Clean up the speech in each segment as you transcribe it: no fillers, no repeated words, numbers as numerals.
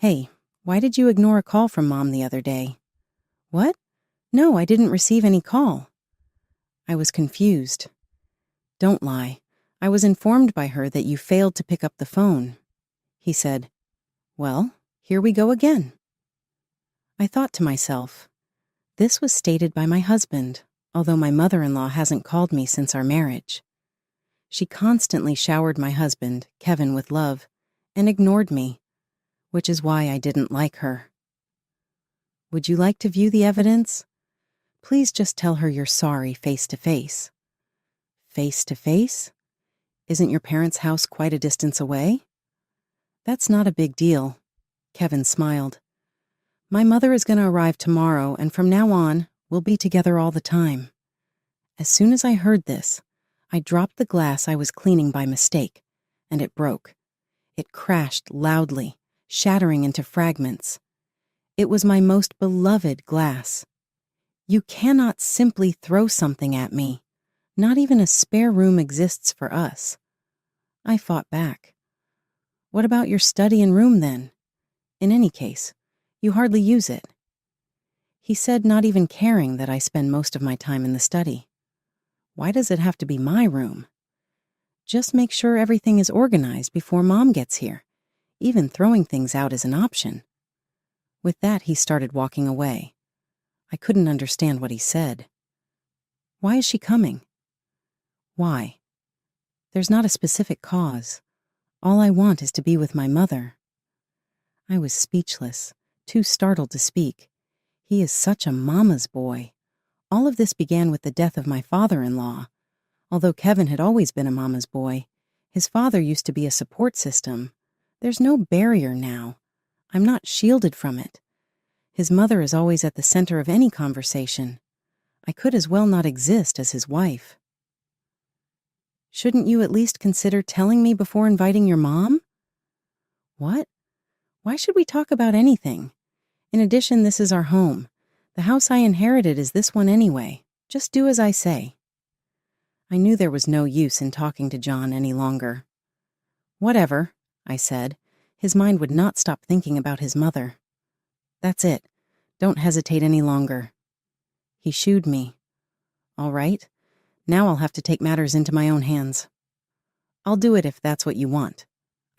Hey, why did you ignore a call from Mom the other day? What? No, I didn't receive any call. I was confused. Don't lie. I was informed by her that you failed to pick up the phone. He said, Well, here we go again. I thought to myself, this was stated by my husband, although my mother-in-law hasn't called me since our marriage. She constantly showered my husband, Kevin, with love, and ignored me, which is why I didn't like her. Would you like to view the evidence? Please just tell her you're sorry face to face. Face to face? Isn't your parents' house quite a distance away? That's not a big deal. Kevin smiled. My mother is going to arrive tomorrow, and from now on, we'll be together all the time. As soon as I heard this, I dropped the glass I was cleaning by mistake, and it broke. It crashed loudly, shattering into fragments. It was my most beloved glass. You cannot simply throw something at me. Not even a spare room exists for us. I fought back. What about your study and room then? In any case, you hardly use it. He said, not even caring that I spend most of my time in the study. Why does it have to be my room? Just make sure everything is organized before Mom gets here. Even throwing things out is an option. With that, he started walking away. I couldn't understand what he said. Why is she coming? Why? There's not a specific cause. All I want is to be with my mother. I was speechless, too startled to speak. He is such a mama's boy. All of this began with the death of my father-in-law. Although Kevin had always been a mama's boy, his father used to be a support system. There's no barrier now. I'm not shielded from it. His mother is always at the center of any conversation. I could as well not exist as his wife. Shouldn't you at least consider telling me before inviting your mom? What? Why should we talk about anything? In addition, this is our home. The house I inherited is this one anyway. Just do as I say. I knew there was no use in talking to John any longer. Whatever, I said. His mind would not stop thinking about his mother. That's it. Don't hesitate any longer. He shooed me. All right. Now I'll have to take matters into my own hands. I'll do it if that's what you want.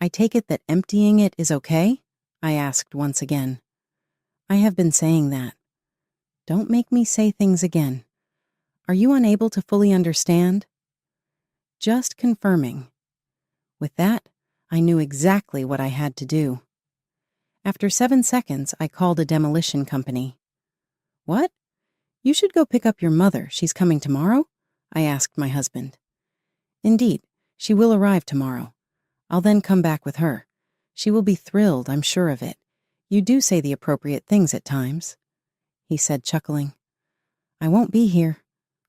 I take it that emptying it is okay? I asked once again. I have been saying that. Don't make me say things again. Are you unable to fully understand? Just confirming. With that, I knew exactly what I had to do. After 7 seconds, I called a demolition company. What? You should go pick up your mother. She's coming tomorrow? I asked my husband. Indeed, she will arrive tomorrow. I'll then come back with her. She will be thrilled, I'm sure of it. You do say the appropriate things at times, he said, chuckling. I won't be here.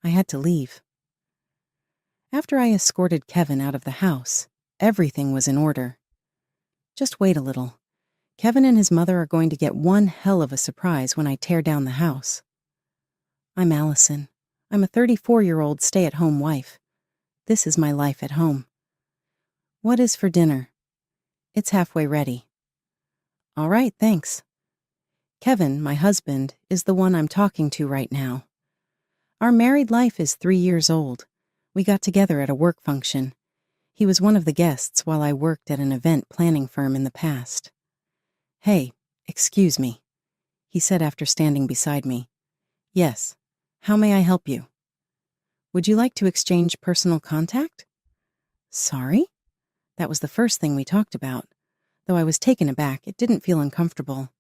I had to leave. After I escorted Kevin out of the house, everything was in order. Just wait a little. Kevin and his mother are going to get one hell of a surprise when I tear down the house. I'm Allison. I'm a 34-year-old stay-at-home wife. This is my life at home. What is for dinner? It's halfway ready. All right, thanks. Kevin, my husband, is the one I'm talking to right now. Our married life is 3 years old. We got together at a work function. He was one of the guests while I worked at an event planning firm in the past. Hey, excuse me, he said after standing beside me. Yes, how may I help you? Would you like to exchange personal contact? Sorry? That was the first thing we talked about. Though I was taken aback, it didn't feel uncomfortable.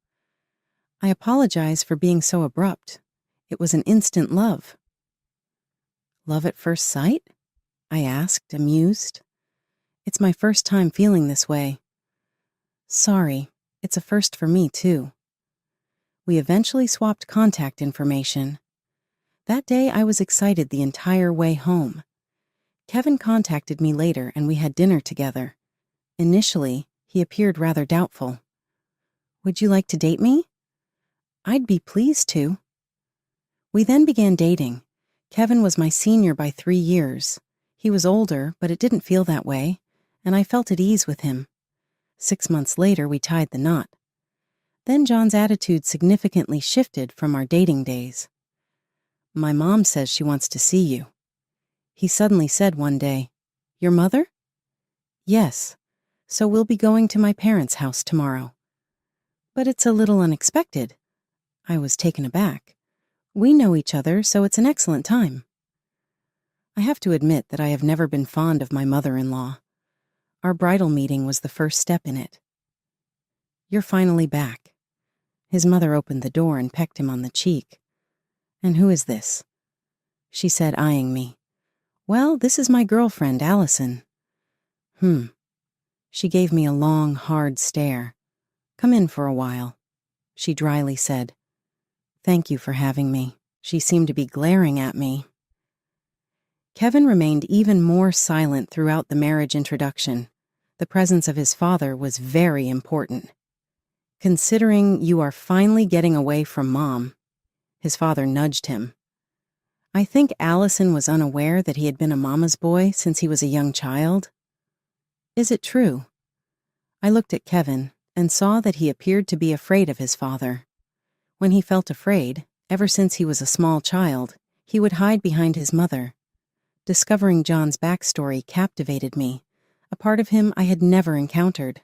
I apologize for being so abrupt. It was an instant love. Love at first sight? I asked, amused. It's my first time feeling this way. Sorry, it's a first for me too. We eventually swapped contact information. That day I was excited the entire way home. Kevin contacted me later and we had dinner together. Initially, he appeared rather doubtful. Would you like to date me? I'd be pleased to. We then began dating. Kevin was my senior by 3 years. He was older, but it didn't feel that way, and I felt at ease with him. 6 months later, we tied the knot. Then John's attitude significantly shifted from our dating days. "My mom says she wants to see you." He suddenly said one day, "Your mother?" "Yes, so we'll be going to my parents' house tomorrow." "But it's a little unexpected." I was taken aback. "We know each other, so it's an excellent time." I have to admit that I have never been fond of my mother-in-law. Our bridal meeting was the first step in it. "You're finally back." His mother opened the door and pecked him on the cheek. "And who is this?" She said, eyeing me. "Well, this is my girlfriend, Allison." She gave me a long, hard stare. "Come in for a while," she dryly said. "Thank you for having me." She seemed to be glaring at me. Kevin remained even more silent throughout the marriage introduction. The presence of his father was very important. "Considering you are finally getting away from Mom," his father nudged him. "I think Allison was unaware that he had been a mama's boy since he was a young child." "Is it true?" I looked at Kevin and saw that he appeared to be afraid of his father. When he felt afraid, ever since he was a small child, he would hide behind his mother. Discovering John's backstory captivated me, a part of him I had never encountered.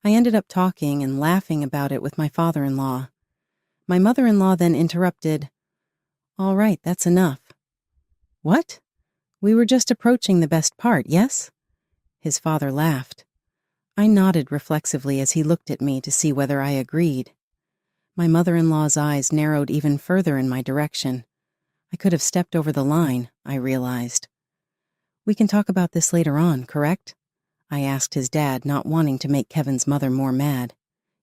I ended up talking and laughing about it with my father-in-law. My mother-in-law then interrupted, "All right, that's enough." "What? We were just approaching the best part, yes?" His father laughed. I nodded reflexively as he looked at me to see whether I agreed. My mother-in-law's eyes narrowed even further in my direction. I could have stepped over the line, I realized. "We can talk about this later on, correct?" I asked his dad, not wanting to make Kevin's mother more mad.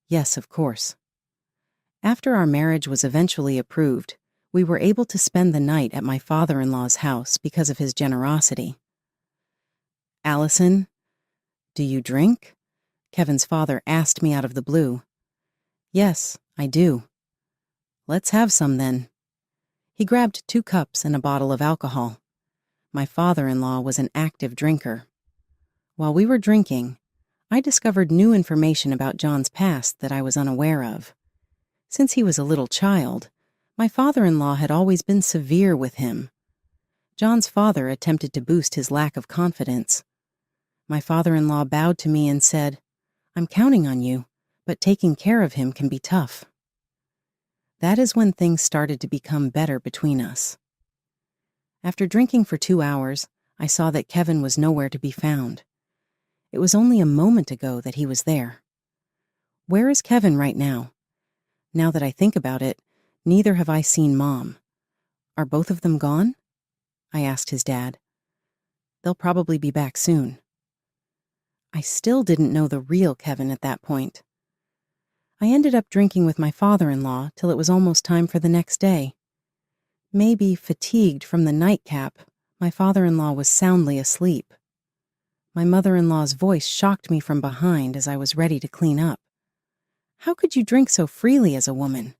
"Yes, of course." After our marriage was eventually approved, we were able to spend the night at my father-in-law's house because of his generosity. "Allison, do you drink?" Kevin's father asked me out of the blue. "Yes, I do." "Let's have some then." He grabbed 2 cups and a bottle of alcohol. My father-in-law was an active drinker. While we were drinking, I discovered new information about John's past that I was unaware of. Since he was a little child, my father-in-law had always been severe with him. John's father attempted to boost his lack of confidence. My father-in-law bowed to me and said, "I'm counting on you, but taking care of him can be tough." That is when things started to become better between us. After drinking for 2 hours, I saw that Kevin was nowhere to be found. It was only a moment ago that he was there. Where is Kevin right now? Now that I think about it, neither have I seen Mom. Are both of them gone? I asked his dad. "They'll probably be back soon." I still didn't know the real Kevin at that point. I ended up drinking with my father-in-law till it was almost time for the next day. Maybe fatigued from the nightcap, my father-in-law was soundly asleep. My mother-in-law's voice shocked me from behind as I was ready to clean up. "How could you drink so freely as a woman?"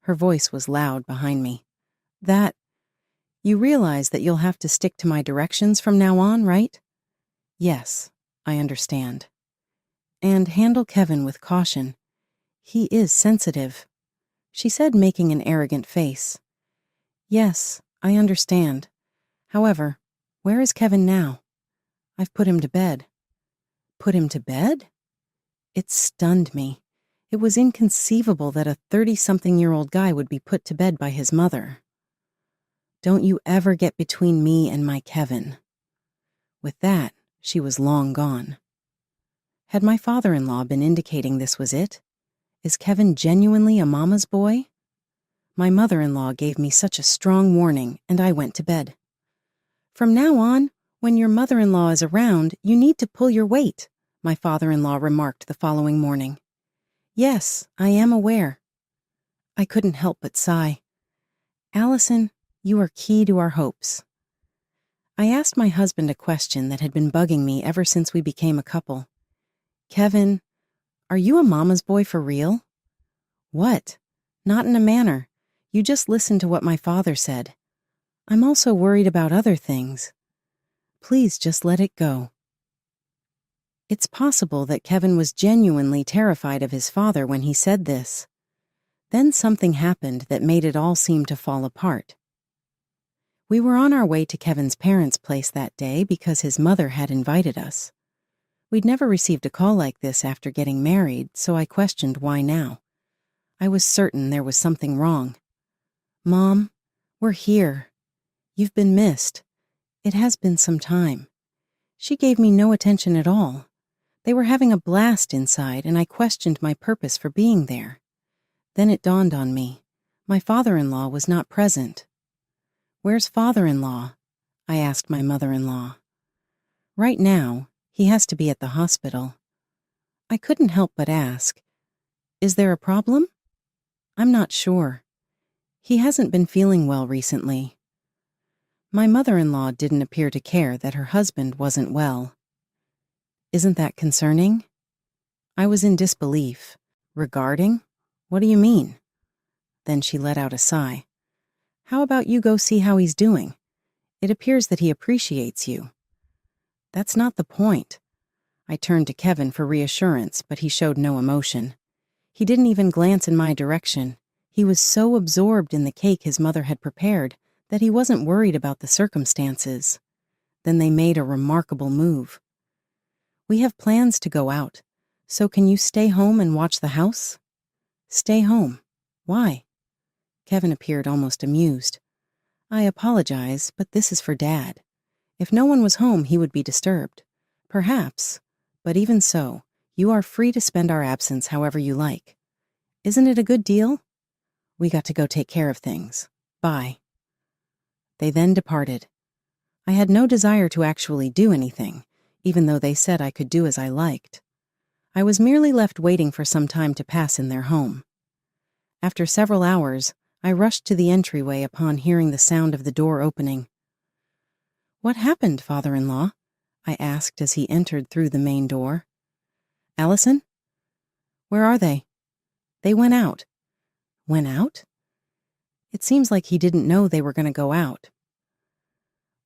Her voice was loud behind me. You realize that you'll have to stick to my directions from now on, right?" "Yes, I understand." "And handle Kevin with caution. He is sensitive," she said, making an arrogant face. "Yes, I understand. However, where is Kevin now?" "I've put him to bed." "Put him to bed?" It stunned me. It was inconceivable that a 30-something-year-old guy would be put to bed by his mother. "Don't you ever get between me and my Kevin." With that, she was long gone. Had my father-in-law been indicating this was it? Is Kevin genuinely a mama's boy? My mother-in-law gave me such a strong warning, and I went to bed. "From now on, when your mother-in-law is around, you need to pull your weight," my father-in-law remarked the following morning. "Yes, I am aware." I couldn't help but sigh. "Allison, you are key to our hopes." I asked my husband a question that had been bugging me ever since we became a couple. "Kevin, are you a mama's boy for real?" "What? Not in a manner. You just listen to what my father said. I'm also worried about other things. Please just let it go." It's possible that Kevin was genuinely terrified of his father when he said this. Then something happened that made it all seem to fall apart. We were on our way to Kevin's parents' place that day because his mother had invited us. We'd never received a call like this after getting married, so I questioned why now. I was certain there was something wrong. "Mom, we're here. You've been missed. It has been some time." She gave me no attention at all. They were having a blast inside, and I questioned my purpose for being there. Then it dawned on me. My father-in-law was not present. "Where's father-in-law?" I asked my mother-in-law. "Right now, he has to be at the hospital." I couldn't help but ask, "Is there a problem?" "I'm not sure. He hasn't been feeling well recently." My mother-in-law didn't appear to care that her husband wasn't well. "Isn't that concerning?" I was in disbelief. "Regarding? What do you mean?" Then she let out a sigh. "How about you go see how he's doing? It appears that he appreciates you." "That's not the point." I turned to Kevin for reassurance, but he showed no emotion. He didn't even glance in my direction. He was so absorbed in the cake his mother had prepared that he wasn't worried about the circumstances. Then they made a remarkable move. "We have plans to go out, so can you stay home and watch the house?" "Stay home? Why?" Kevin appeared almost amused. "I apologize, but this is for Dad. If no one was home, he would be disturbed. Perhaps, but even so, you are free to spend our absence however you like. Isn't it a good deal? We got to go take care of things. Bye." They then departed. I had no desire to actually do anything, even though they said I could do as I liked. I was merely left waiting for some time to pass in their home. After several hours, I rushed to the entryway upon hearing the sound of the door opening. "What happened, father-in-law?" I asked as he entered through the main door. "Allison?" "Where are they?" "They went out." "Went out?" It seems like he didn't know they were going to go out.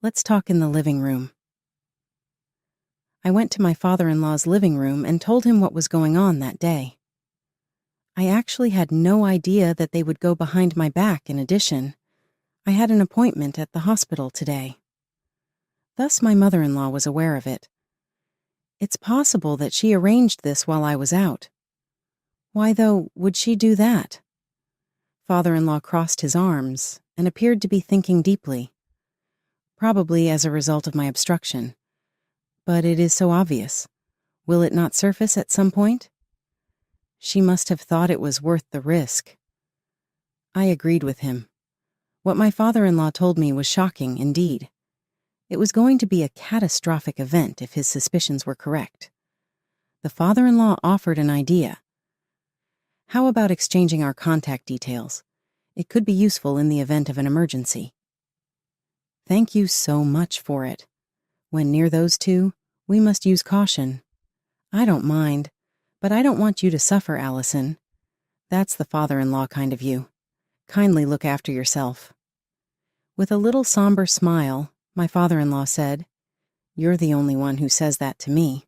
"Let's talk in the living room." I went to my father-in-law's living room and told him what was going on that day. I actually had no idea that they would go behind my back in addition. I had an appointment at the hospital today. Thus my mother-in-law was aware of it. It's possible that she arranged this while I was out. Why, though, would she do that? Father-in-law crossed his arms and appeared to be thinking deeply. Probably as a result of my obstruction. But it is so obvious. Will it not surface at some point? She must have thought it was worth the risk. I agreed with him. What my father-in-law told me was shocking indeed. It was going to be a catastrophic event if his suspicions were correct. The father-in-law offered an idea. "How about exchanging our contact details? It could be useful in the event of an emergency." "Thank you so much for it. When near those two, we must use caution." "I don't mind, but I don't want you to suffer, Allison. That's the father-in-law kind of you. Kindly look after yourself." With a little somber smile, my father-in-law said, "You're the only one who says that to me."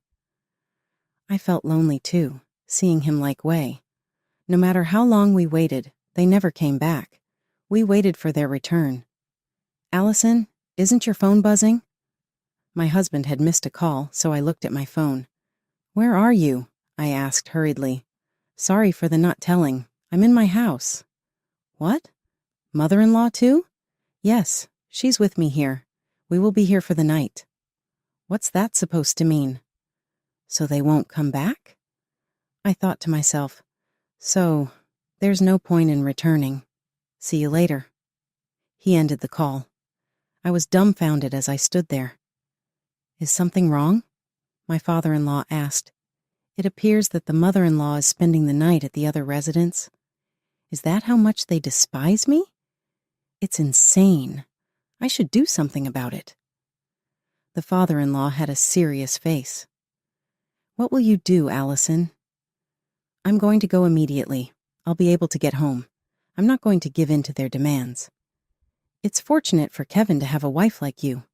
I felt lonely too, seeing him like way. No matter how long we waited, they never came back. We waited for their return. "Allison, isn't your phone buzzing?" My husband had missed a call, so I looked at my phone. "Where are you?" I asked hurriedly. "Sorry for the not telling. I'm in my house." "What? Mother-in-law too?" "Yes, she's with me here. We will be here for the night." "What's that supposed to mean?" "So they won't come back?" I thought to myself, so there's no point in returning. See you later. He ended the call. I was dumbfounded as I stood there. "Is something wrong?" my father-in-law asked. "It appears that the mother-in-law is spending the night at the other residence. Is that how much they despise me? It's insane. I should do something about it." The father-in-law had a serious face. "What will you do, Allison?" "I'm going to go immediately. I'll be able to get home. I'm not going to give in to their demands. It's fortunate for Kevin to have a wife like you."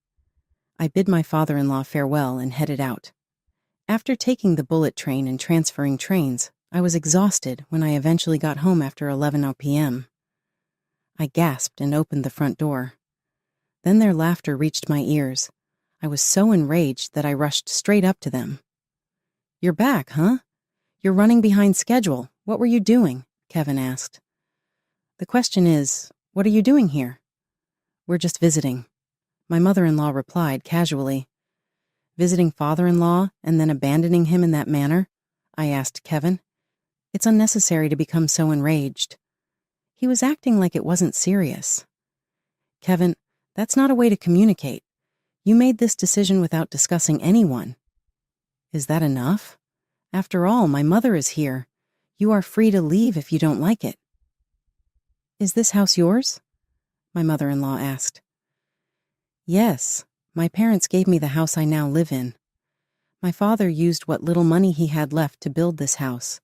I bid my father-in-law farewell and headed out. After taking the bullet train and transferring trains, I was exhausted when I eventually got home after 11 p.m. I gasped and opened the front door. Then their laughter reached my ears. I was so enraged that I rushed straight up to them. "You're back, huh? You're running behind schedule. What were you doing?" Kevin asked. "The question is, what are you doing here?" "We're just visiting," my mother-in-law replied casually. "Visiting father-in-law and then abandoning him in that manner?" I asked Kevin. "It's unnecessary to become so enraged." He was acting like it wasn't serious. "Kevin, that's not a way to communicate. You made this decision without discussing anyone." "Is that enough? After all, my mother is here. You are free to leave if you don't like it." "Is this house yours?" my mother-in-law asked. "Yes, my parents gave me the house I now live in. My father used what little money he had left to build this house,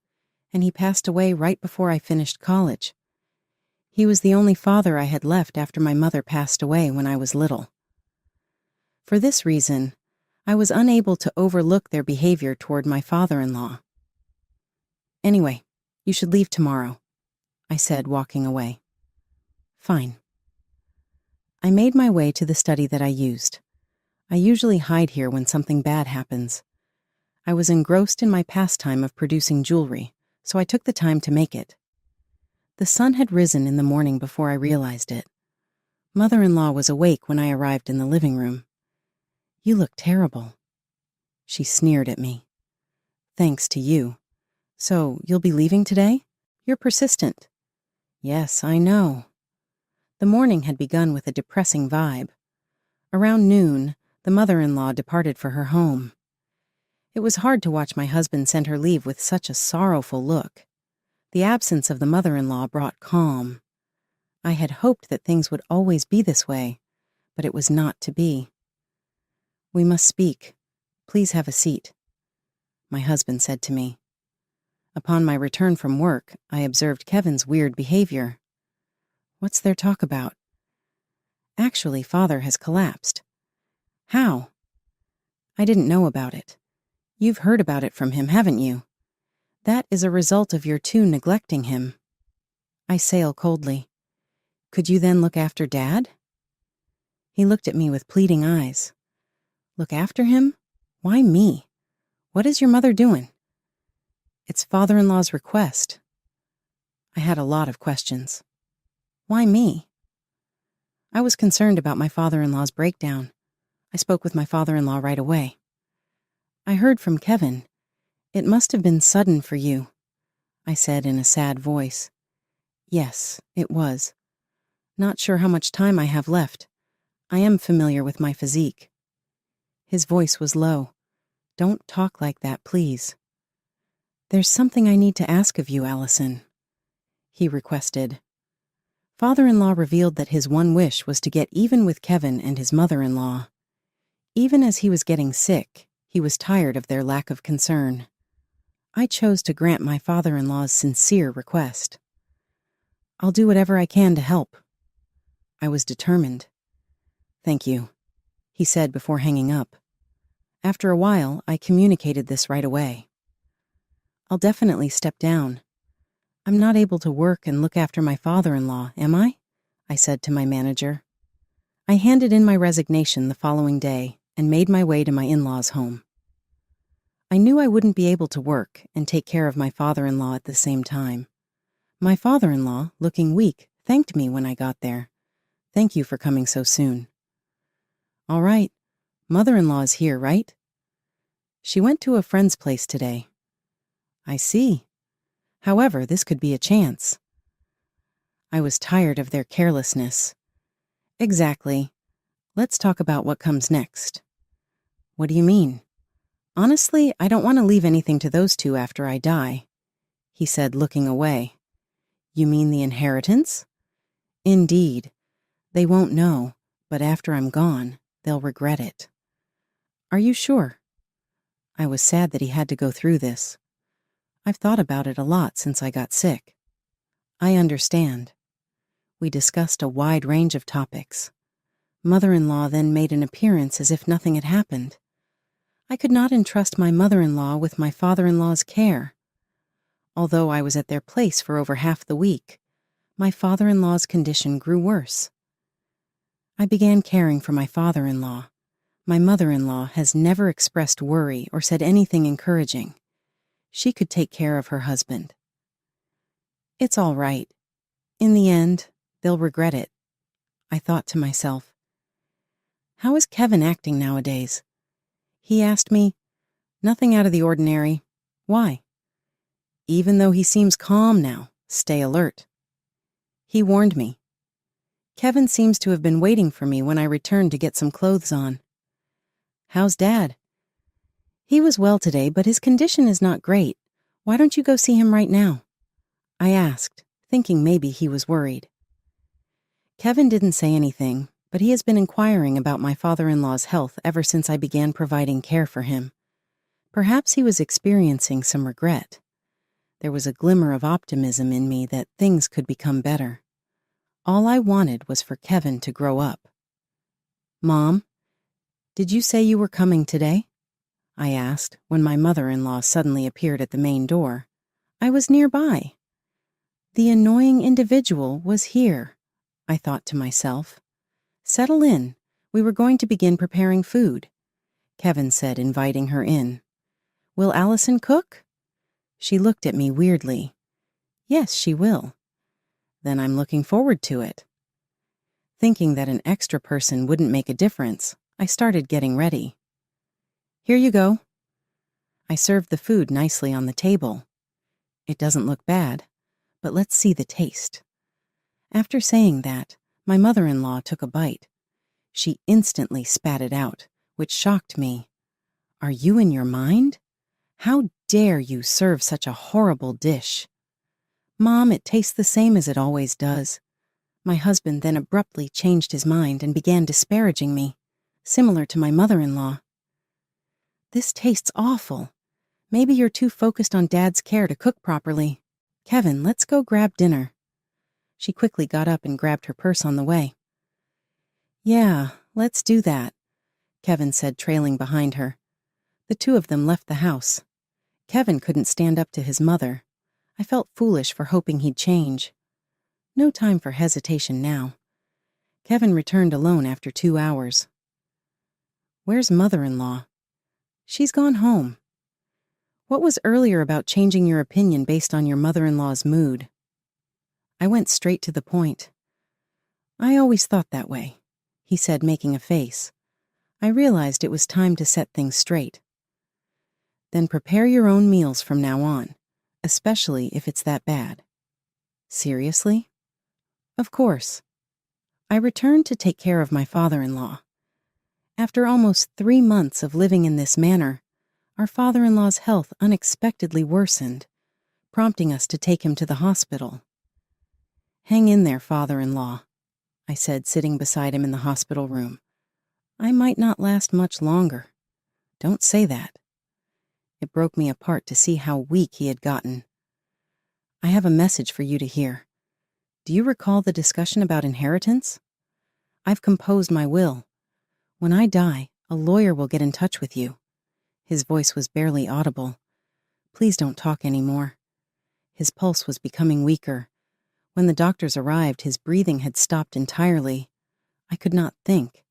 and he passed away right before I finished college. He was the only father I had left after my mother passed away when I was little. For this reason, I was unable to overlook their behavior toward my father-in-law. Anyway, you should leave tomorrow," I said, walking away. "Fine." I made my way to the study that I used. I usually hide here when something bad happens. I was engrossed in my pastime of producing jewelry, so I took the time to make it. The sun had risen in the morning before I realized it. Mother-in-law was awake when I arrived in the living room. "You look terrible." She sneered at me. "Thanks to you. So, you'll be leaving today? You're persistent." "Yes, I know." The morning had begun with a depressing vibe. Around noon, the mother-in-law departed for her home. It was hard to watch my husband send her leave with such a sorrowful look. The absence of the mother-in-law brought calm. I had hoped that things would always be this way, but it was not to be. "We must speak. Please have a seat," my husband said to me. Upon my return from work, I observed Kevin's weird behavior. "What's their talk about?" "Actually, father has collapsed." "How?" "I didn't know about it. You've heard about it from him, haven't you? That is a result of your two neglecting him." I sail coldly. "Could you then look after Dad?" He looked at me with pleading eyes. "Look after him? Why me? What is your mother doing?" "It's father-in-law's request." I had a lot of questions. "Why me?" I was concerned about my father-in-law's breakdown. I spoke with my father-in-law right away. "I heard from Kevin. It must have been sudden for you," I said in a sad voice. "Yes, it was. Not sure how much time I have left. I am familiar with my physique." His voice was low. "Don't talk like that, please." "There's something I need to ask of you, Allison," he requested. Father-in-law revealed that his one wish was to get even with Kevin and his mother-in-law. Even as he was getting sick, he was tired of their lack of concern. I chose to grant my father-in-law's sincere request. "I'll do whatever I can to help." I was determined. "Thank you," he said before hanging up. After a while, I communicated this right away. "I'll definitely step down. I'm not able to work and look after my father-in-law, am I?" I said to my manager. I handed in my resignation the following day and made my way to my in-laws' home. I knew I wouldn't be able to work and take care of my father-in-law at the same time. My father-in-law, looking weak, thanked me when I got there. "Thank you for coming so soon." "All right. Mother-in-law is here, right?" "She went to a friend's place today." "I see. However, this could be a chance." I was tired of their carelessness. "Exactly. Let's talk about what comes next." "What do you mean?" "Honestly, I don't want to leave anything to those two after I die," he said, looking away. "You mean the inheritance?" "Indeed. They won't know, but after I'm gone, they'll regret it." "Are you sure?" I was sad that he had to go through this. I've thought about it a lot since I got sick. "I understand." We discussed a wide range of topics. Mother-in-law then made an appearance as if nothing had happened. I could not entrust my mother-in-law with my father-in-law's care. Although I was at their place for over half the week, my father-in-law's condition grew worse. I began caring for my father-in-law. My mother-in-law has never expressed worry or said anything encouraging. She could take care of her husband. It's all right. In the end, they'll regret it, I thought to myself. How is Kevin acting nowadays? He asked me. Nothing out of the ordinary. Why? Even though he seems calm now, stay alert. He warned me. Kevin seems to have been waiting for me when I returned to get some clothes on. How's Dad? He was well today, but his condition is not great. Why don't you go see him right now? I asked, thinking maybe he was worried. Kevin didn't say anything, but he has been inquiring about my father-in-law's health ever since I began providing care for him. Perhaps he was experiencing some regret. There was a glimmer of optimism in me that things could become better. All I wanted was for Kevin to grow up. Mom, did you say you were coming today? I asked when my mother-in-law suddenly appeared at the main door. I was nearby. The annoying individual was here, I thought to myself. Settle in. We were going to begin preparing food, Kevin said, inviting her in. Will Allison cook? She looked at me weirdly. Yes, she will. Then I'm looking forward to it. Thinking that an extra person wouldn't make a difference, I started getting ready. Here you go. I served the food nicely on the table. It doesn't look bad, but let's see the taste. After saying that, my mother-in-law took a bite. She instantly spat it out, which shocked me. Are you in your mind? How dare you serve such a horrible dish? Mom, it tastes the same as it always does. My husband then abruptly changed his mind and began disparaging me, similar to my mother-in-law. This tastes awful. Maybe you're too focused on Dad's care to cook properly. Kevin, let's go grab dinner. She quickly got up and grabbed her purse on the way. Yeah, let's do that, Kevin said, trailing behind her. The two of them left the house. Kevin couldn't stand up to his mother. I felt foolish for hoping he'd change. No time for hesitation now. Kevin returned alone after 2 hours. Where's mother-in-law? She's gone home. What was earlier about changing your opinion based on your mother-in-law's mood? I went straight to the point. I always thought that way, he said, making a face. I realized it was time to set things straight. Then prepare your own meals from now on, especially if it's that bad. Seriously? Of course. I returned to take care of my father-in-law. After almost 3 months of living in this manner, our father-in-law's health unexpectedly worsened, prompting us to take him to the hospital. Hang in there, father-in-law, I said, sitting beside him in the hospital room. I might not last much longer. Don't say that. It broke me apart to see how weak he had gotten. I have a message for you to hear. Do you recall the discussion about inheritance? I've composed my will. When I die, a lawyer will get in touch with you. His voice was barely audible. Please don't talk anymore. His pulse was becoming weaker. When the doctors arrived, his breathing had stopped entirely. I could not think.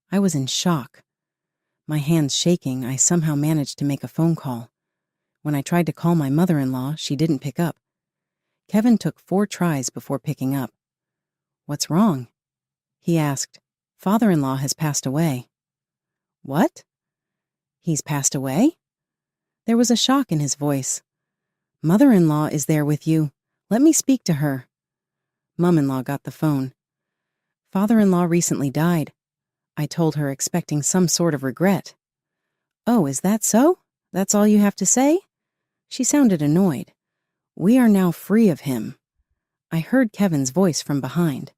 I was in shock. My hands shaking, I somehow managed to make a phone call. When I tried to call my mother-in-law, she didn't pick up. Kevin took 4 tries before picking up. What's wrong? He asked. Father-in-law has passed away. What? He's passed away? There was a shock in his voice. Mother-in-law is there with you. Let me speak to her. Mum-in-law got the phone. Father-in-law recently died. I told her, expecting some sort of regret. Oh, is that so? That's all you have to say? She sounded annoyed. We are now free of him. I heard Kevin's voice from behind.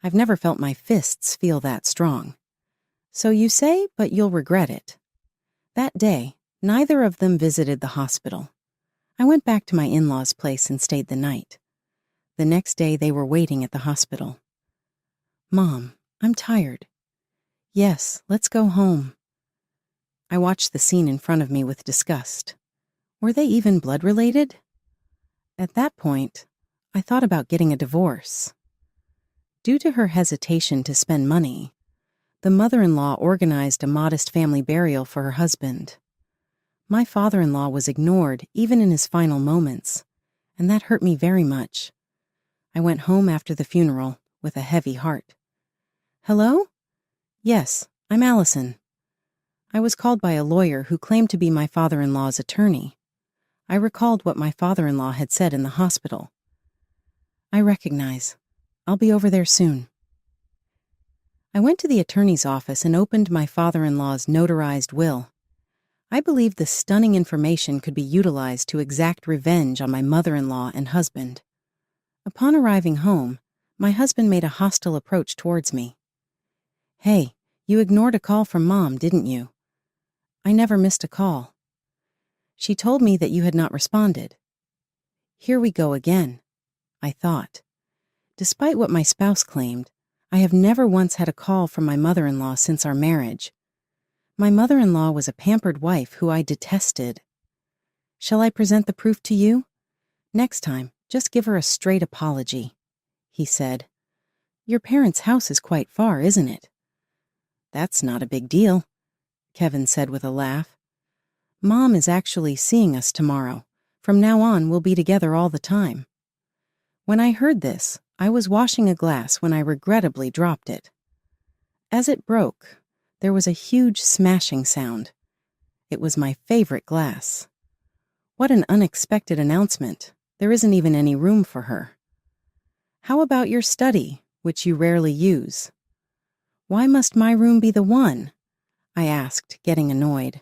I've never felt my fists feel that strong. So you say, but you'll regret it. That day, neither of them visited the hospital. I went back to my in-laws' place and stayed the night. The next day, they were waiting at the hospital. Mom, I'm tired. Yes, let's go home. I watched the scene in front of me with disgust. Were they even blood-related? At that point, I thought about getting a divorce. Due to her hesitation to spend money, the mother-in-law organized a modest family burial for her husband. My father-in-law was ignored even in his final moments, and that hurt me very much. I went home after the funeral with a heavy heart. Hello? Yes, I'm Allison. I was called by a lawyer who claimed to be my father-in-law's attorney. I recalled what my father-in-law had said in the hospital. I recognize. I'll be over there soon. I went to the attorney's office and opened my father-in-law's notarized will. I believed the stunning information could be utilized to exact revenge on my mother-in-law and husband. Upon arriving home, my husband made a hostile approach towards me. Hey, you ignored a call from Mom, didn't you? I never missed a call. She told me that you had not responded. Here we go again, I thought. Despite what my spouse claimed, I have never once had a call from my mother-in-law since our marriage. My mother-in-law was a pampered wife who I detested. Shall I present the proof to you? Next time, just give her a straight apology, he said. Your parents' house is quite far, isn't it? That's not a big deal, Kevin said with a laugh. Mom is actually seeing us tomorrow. From now on, we'll be together all the time. When I heard this, I was washing a glass when I regrettably dropped it. As it broke, there was a huge smashing sound. It was my favorite glass. What an unexpected announcement. There isn't even any room for her. How about your study, which you rarely use? Why must my room be the one? I asked, getting annoyed.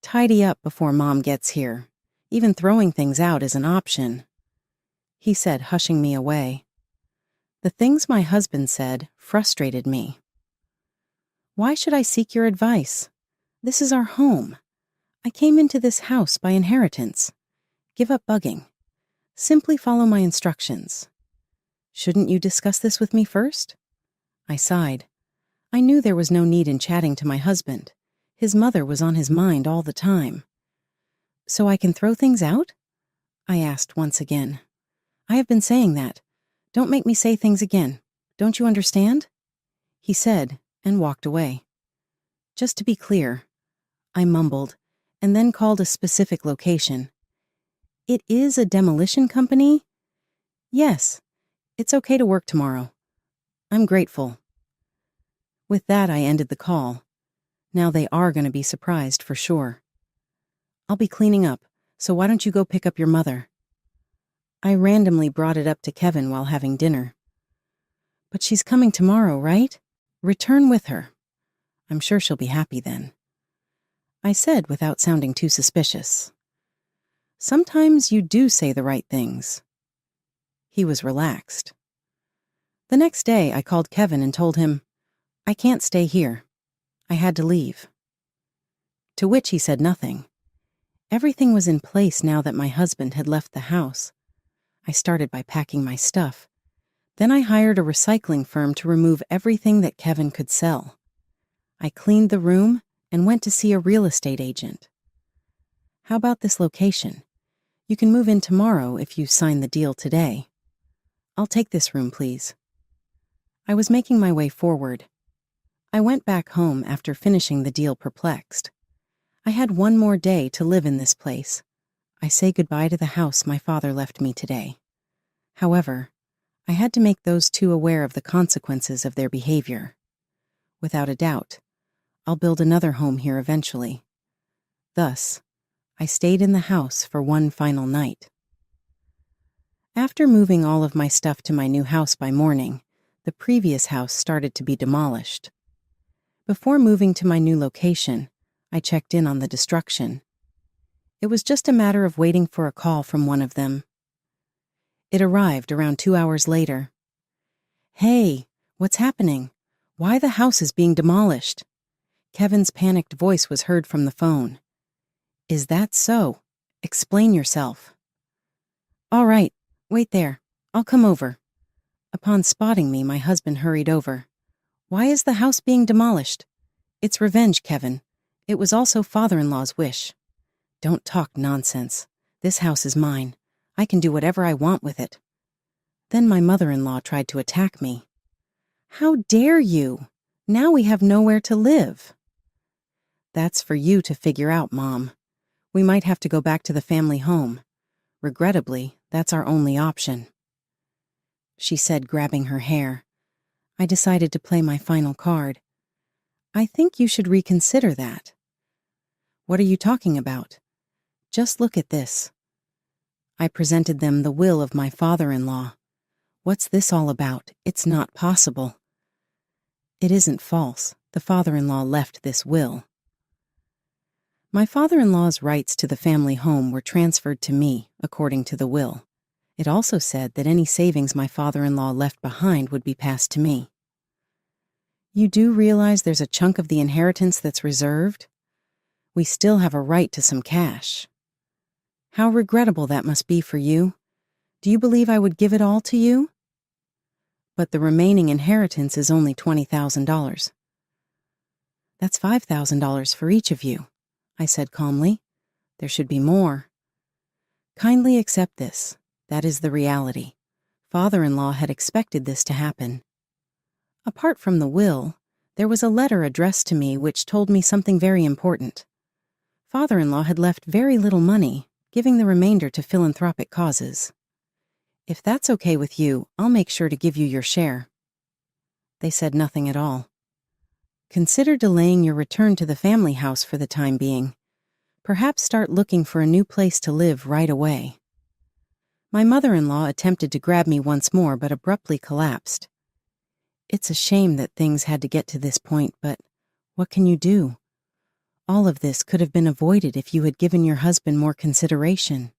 Tidy up before Mom gets here. Even throwing things out is an option, he said, hushing me away. The things my husband said frustrated me. Why should I seek your advice? This is our home. I came into this house by inheritance. Give up bugging. Simply follow my instructions. Shouldn't you discuss this with me first? I sighed. I knew there was no need in chatting to my husband. His mother was on his mind all the time. So I can throw things out? I asked once again. I have been saying that. Don't make me say things again. Don't you understand? He said, and walked away. Just to be clear, I mumbled, and then called a specific location. It is a demolition company? Yes, it's okay to work tomorrow. I'm grateful. With that, I ended the call. Now they are going to be surprised for sure. I'll be cleaning up, so why don't you go pick up your mother? I randomly brought it up to Kevin while having dinner. But she's coming tomorrow, right? Return with her. I'm sure she'll be happy then, I said without sounding too suspicious. Sometimes you do say the right things. He was relaxed. The next day, I called Kevin and told him, I can't stay here. I had to leave. To which he said nothing. Everything was in place now that my husband had left the house. I started by packing my stuff. Then I hired a recycling firm to remove everything that Kevin could sell. I cleaned the room and went to see a real estate agent. How about this location? You can move in tomorrow if you sign the deal today. I'll take this room, please. I was making my way forward. I went back home after finishing the deal perplexed. I had one more day to live in this place. I say goodbye to the house my father left me today. However, I had to make those two aware of the consequences of their behavior. Without a doubt, I'll build another home here eventually. Thus, I stayed in the house for one final night. After moving all of my stuff to my new house by morning, the previous house started to be demolished. Before moving to my new location, I checked in on the destruction. It was just a matter of waiting for a call from one of them. It arrived around 2 hours later. Hey, what's happening? Why the house is being demolished? Kevin's panicked voice was heard from the phone. Is that so? Explain yourself. All right, wait there. I'll come over. Upon spotting me, my husband hurried over. Why is the house being demolished? It's revenge, Kevin. It was also father-in-law's wish. Don't talk nonsense. This house is mine. I can do whatever I want with it. Then my mother-in-law tried to attack me. How dare you? Now we have nowhere to live. That's for you to figure out, Mom. We might have to go back to the family home. Regrettably, that's our only option. She said, grabbing her hair. I decided to play my final card. I think you should reconsider that. What are you talking about? Just look at this. I presented them the will of my father-in-law. What's this all about? It's not possible. It isn't false. The father-in-law left this will. My father-in-law's rights to the family home were transferred to me, according to the will. It also said that any savings my father-in-law left behind would be passed to me. You do realize there's a chunk of the inheritance that's reserved? We still have a right to some cash. How regrettable that must be for you. Do you believe I would give it all to you? But the remaining inheritance is only $20,000. That's $5,000 for each of you, I said calmly. There should be more. Kindly accept this. That is the reality. Father-in-law had expected this to happen. Apart from the will, there was a letter addressed to me which told me something very important. Father-in-law had left very little money, giving the remainder to philanthropic causes. If that's okay with you, I'll make sure to give you your share. They said nothing at all. Consider delaying your return to the family house for the time being. Perhaps start looking for a new place to live right away. My mother-in-law attempted to grab me once more but abruptly collapsed. It's a shame that things had to get to this point, but what can you do? All of this could have been avoided if you had given your husband more consideration.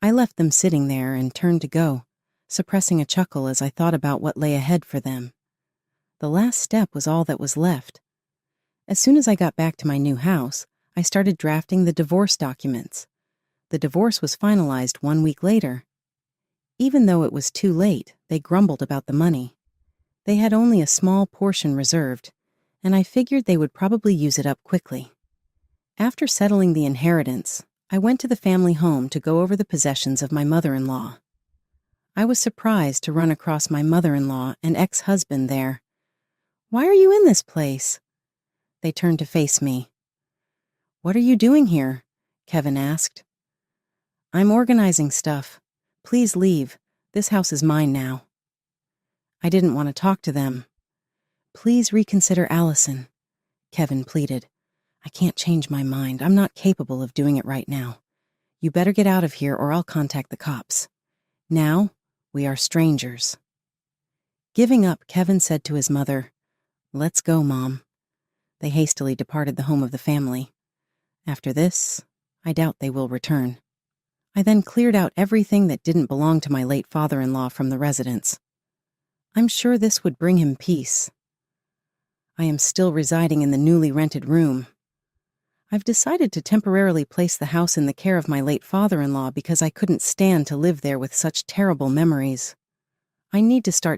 I left them sitting there and turned to go, suppressing a chuckle as I thought about what lay ahead for them. The last step was all that was left. As soon as I got back to my new house, I started drafting the divorce documents. The divorce was finalized 1 week later. Even though it was too late, they grumbled about the money. They had only a small portion reserved, and I figured they would probably use it up quickly. After settling the inheritance, I went to the family home to go over the possessions of my mother-in-law. I was surprised to run across my mother-in-law and ex-husband there. Why are you in this place? They turned to face me. What are you doing here? Kevin asked. I'm organizing stuff. Please leave. This house is mine now. I didn't want to talk to them. Please reconsider Allison, Kevin pleaded. I can't change my mind. I'm not capable of doing it right now. You better get out of here or I'll contact the cops. Now, we are strangers. Giving up, Kevin said to his mother, Let's go, Mom. They hastily departed the home of the family. After this, I doubt they will return. I then cleared out everything that didn't belong to my late father-in-law from the residence. I'm sure this would bring him peace. I am still residing in the newly rented room. I've decided to temporarily place the house in the care of my late father-in-law because I couldn't stand to live there with such terrible memories. I need to start